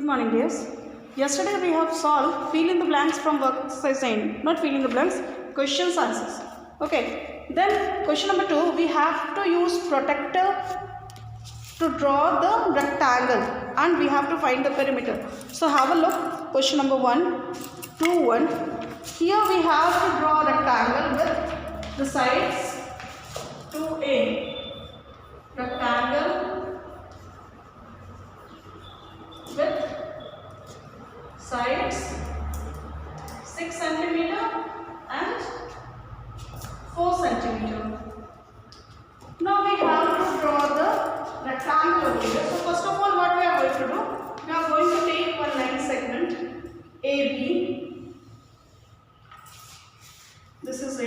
morning, dears. Yesterday we have solved fill in the blanks from work exercise 9, not fill in the blanks, questions answers. Okay. Then question number 2, we have to use protector to draw the rectangle and we have to find the perimeter. So have a look. Question number 1, 2, 1. Here we have to draw a rectangle with the sides 2a. Rectangle with sides 6 centimeter and 4 centimeter. Now we have to draw the rectangle over here. So first of all, what we are going to do? We are going to take one line segment AB. This is A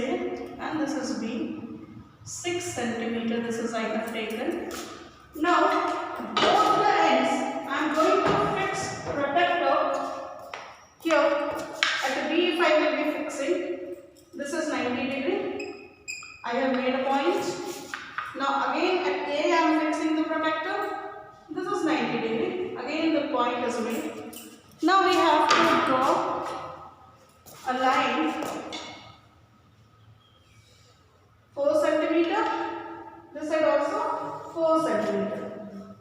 and this is B. 6 centimeter. This is I have taken. Now both the ends I am going to fix protector here. At B, if I will be fixing, this is 90 degree. I have made a point. Now again at A I am fixing the protector. This is 90 degree. Again the point is made. Now we have to draw a line 4 centimeter. This side also 4 centimeter.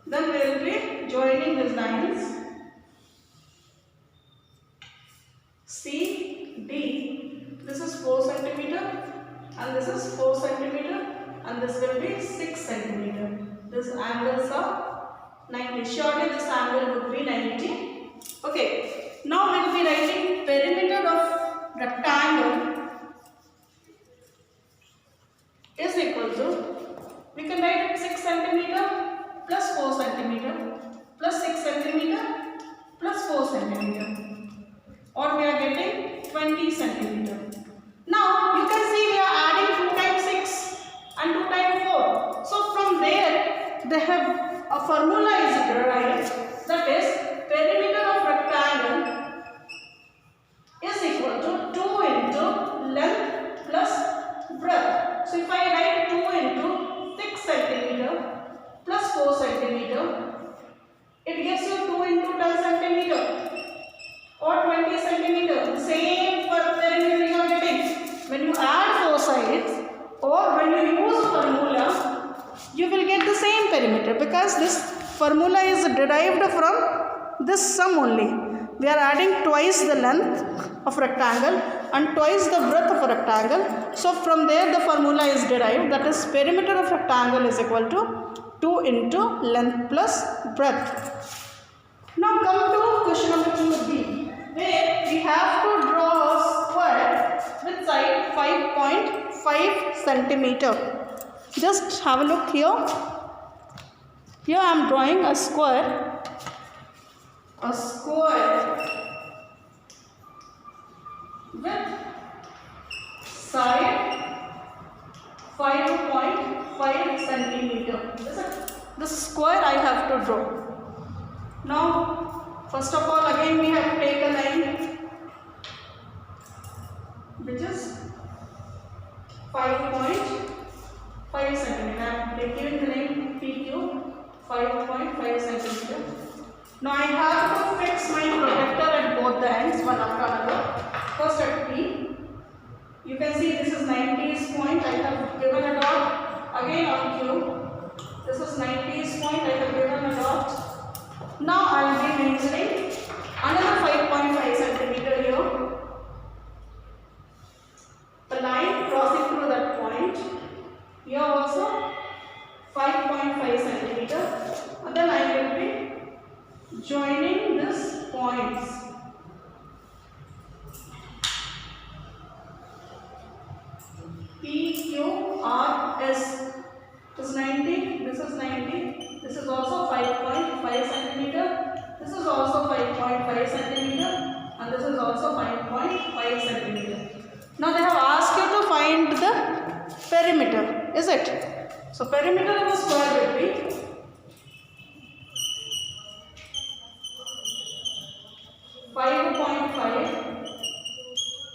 Then we will be joining these lines C, D. This is 4 centimeter and this is 4 centimeter and this will be 6 centimeter. These angles are 90. Surely this angle would be 90. Okay. Now we will be writing perimeter of rectangle is equal to, we can write 6 centimeter plus 4 centimeter plus 6 centimeter plus 4 centimeter. Or we are getting 20 centimeter. Now you can see we are adding 2 times 6 and 2 times 4. So from there they have a formula is derived, that is perimeter of rectangle is equal to 2 into length plus breadth. So if I write 2 into 6 centimeter plus 4 centimeter, it gives you 2 into 10 centimeter or 20 centimeter. Same for perimeter you are getting. When you add 4 sides or when you use a formula, you will get the same perimeter because this formula is derived from this sum only. We are adding twice the length of rectangle and twice the breadth of a rectangle. So from there the formula is derived, that is perimeter of rectangle is equal to 2 into length plus breadth. Now come to question number 2b, where we have to draw a square with side 5.5 centimeter. Just have a look here. Here I am drawing a square. With side 5.5 centimeter. This square I have to draw. Now first of all again we have to take a line which is 5.5 centimeter. I am giving the name PQ 5.5 centimeter. Now I have to fix my protector at both the ends, one after another. First at P, you can see this is 90's point, I have given a dot. Again on Q, this is 90's point, I have given a dot. Now I will be mentioning another 5.5 centimeter here. The line crossing through that point. Here also 5.5 centimeter. And then I will be joining these points. P, Q, R, S. This is 90, this is 90, this is also 5.5 centimeter, this is also 5.5 centimeter, and this is also 5.5 centimeter. Now they have asked you to find the perimeter, is it? So perimeter of the square will be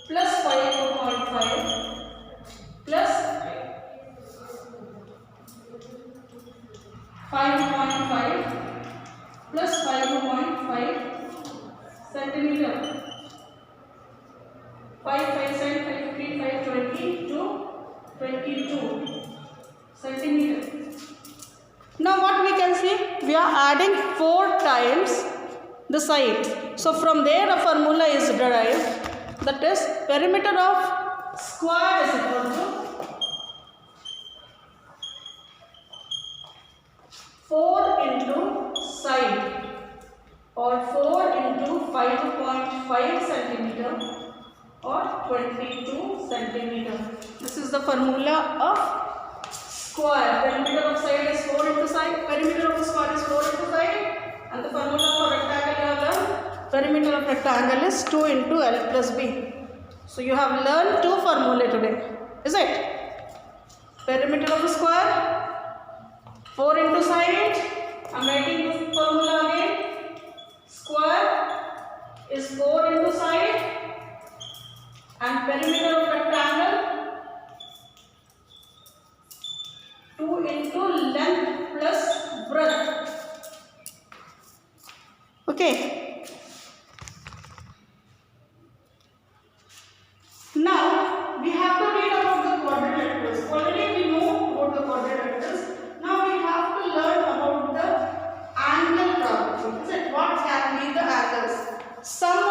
plus 5.5 plus 5.5 plus 5.5 centimeter. 5, 5, 7, 5, 3, 5, 20 to 22 centimeter. Now what we can see? We are adding 4 times the side. So from there a formula is derived. That is perimeter of square is equal to 4 into side or 4 into 5.5 centimeter or 22 centimeter. This is the formula of square. Perimeter of side is 4 into side. Perimeter of the square is 4 into side. And the formula for rectangle you have learned. Perimeter of rectangle is 2 into L plus B. So you have learned 2 formulae today. Is it? Perimeter of the square, 4 into side. I am writing this formula again. Square is 4 into side. And perimeter of rectangle 2 into length plus breadth. Okay. Now we have to read about the quadrilaterals. Already we know about the quadrilaterals. Now we have to learn about the angle property. Is it? What can be the angles? Sum of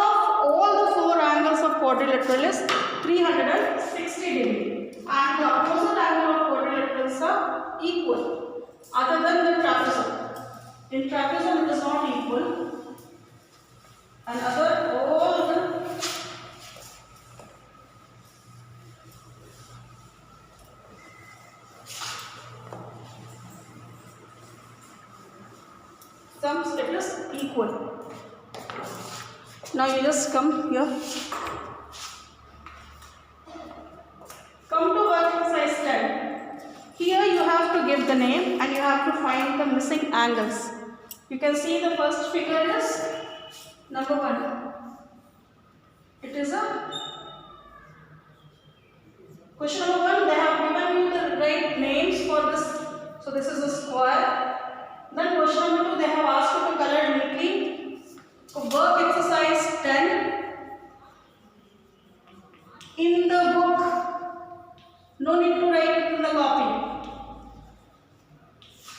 all the 4 angles of quadrilateral is 360 degree. And the opposite angle of quadrilaterals are equal. Other than the trapezoid. In trapezoid it is not equal. And other all the sums it is equal. Now you just come here. Come to work exercise 10. Here you have to give the name and you have to find the missing angles. You can see the first figure is number 1. It is a question number 1. They have given you the right names for this. So this is a square. Then question number 2, they have asked you to color neatly. For work exercise 10, in the book, no need to write it in the copy.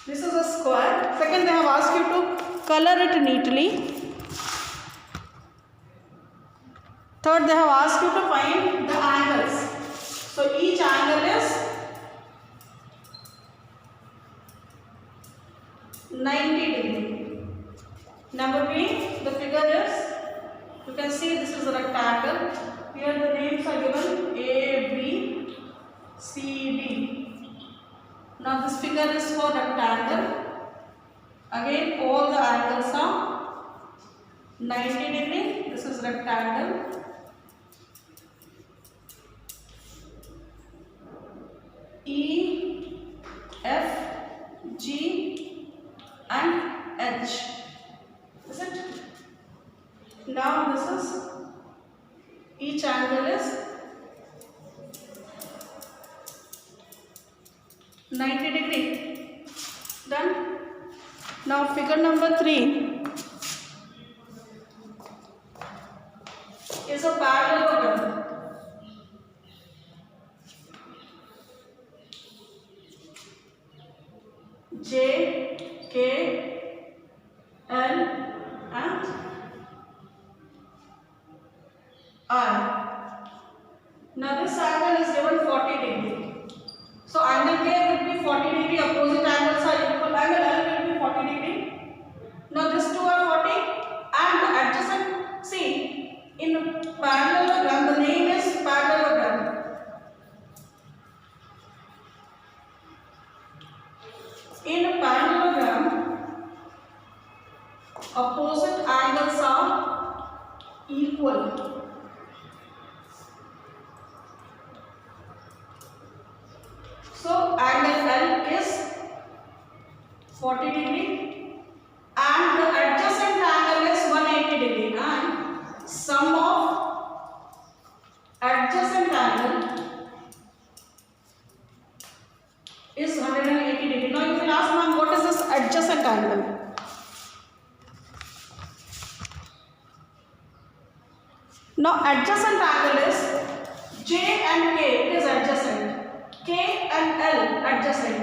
This is a square. Second, they have asked you to color it neatly. Third, they have asked you to find the angles. So each angle is 90 degree. Number B, the figure is, you can see this is a rectangle. Here the names are given A, B, C, D. Now this figure is for rectangle. Again all the angles are 90 degree. This is rectangle. E, F, G and H. Is it? Now this is, each angle is 90 degree. Done. Now figure number 3 is a parallelogram. J, K, L and I. Now this angle is given 40 degree. So angle K will be 40 degree, opposite angles are equal, angle L will be 40 degree. Now these two are 40 and adjacent, see, in parallelogram, the name is parallelogram. In a parallelogram, opposite angles are equal. So angle L is 40 degree and the adjacent angle is 180 degree, and sum of adjacent angle is 180 degree. Now you will ask, ma'am, what is this adjacent angle? Now adjacent angle is J and K, it is adjacent. K and L adjacent.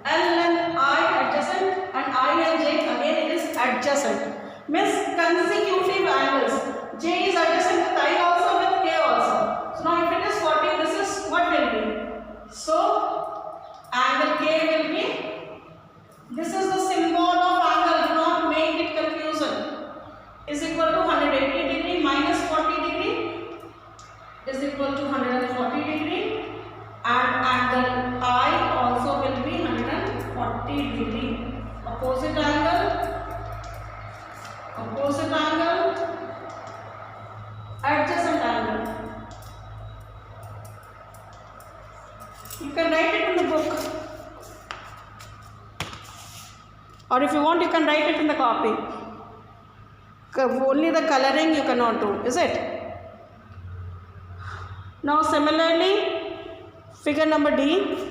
L and I adjacent, and I and J again it is adjacent. Means consecutive angles. J is adjacent with I also, with K also. So now if it is 40, this is what will be? So angle K will be, this is the symbol of angle, do not make it confusion, is equal to 180 degree minus 40 degree is equal to 140 degree, and angle I also will be 140 degree. Opposite angle, adjacent angle. You can write it in the book, or if you want you can write it in the copy. Only the coloring you cannot do, is it? Now similarly, figure number D.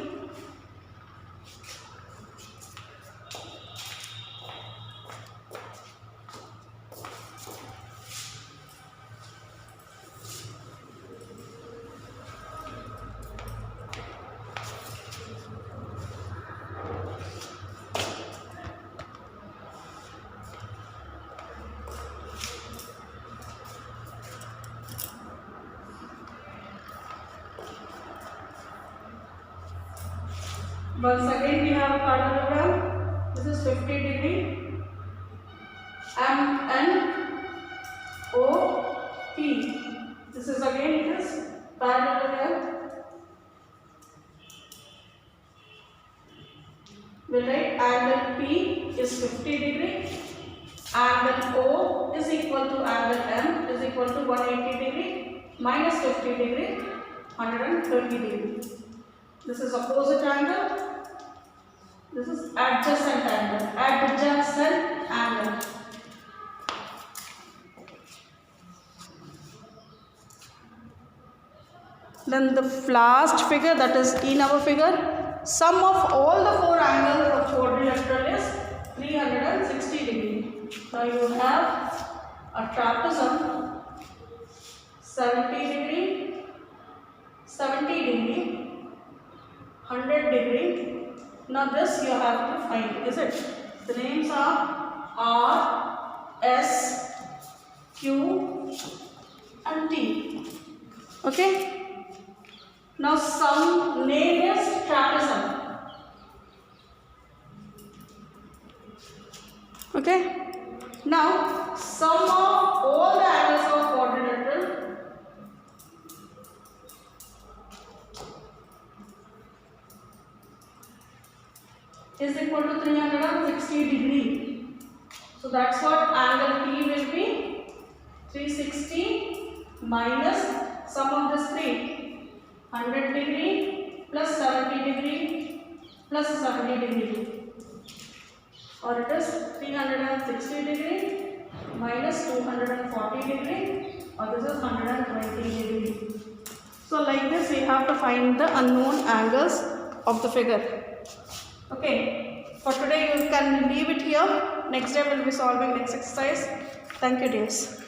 Once again we have a parallelogram. This is 50 degree. MNOP. This is again it is parallelogram. We write angle P is 50 degree. Angle O is equal to angle M is equal to 180 degree minus 50 degree, 130 degree. This is opposite angle. This is adjacent angle. Adjacent angle. Then the last figure, that is in our figure, sum of all the four angles of quadrilateral is 360 degree. Now you have a trapezium 70 degree, 100 degree. Now this you have to find, is it? The names are R, S, Q and T. Okay. Now some name is trapezium. Okay. Now sum of all the angles of quadrilateral is equal to 360 degree. So that's what angle P will be 360 minus sum of this three, 100 degree plus 70 degree plus 70 degree, or it is 360 degree minus 240 degree, or this is 120 degree. So like this we have to find the unknown angles of the figure. Okay, for today you can leave it here. Next day we will be solving next exercise. Thank you, dears.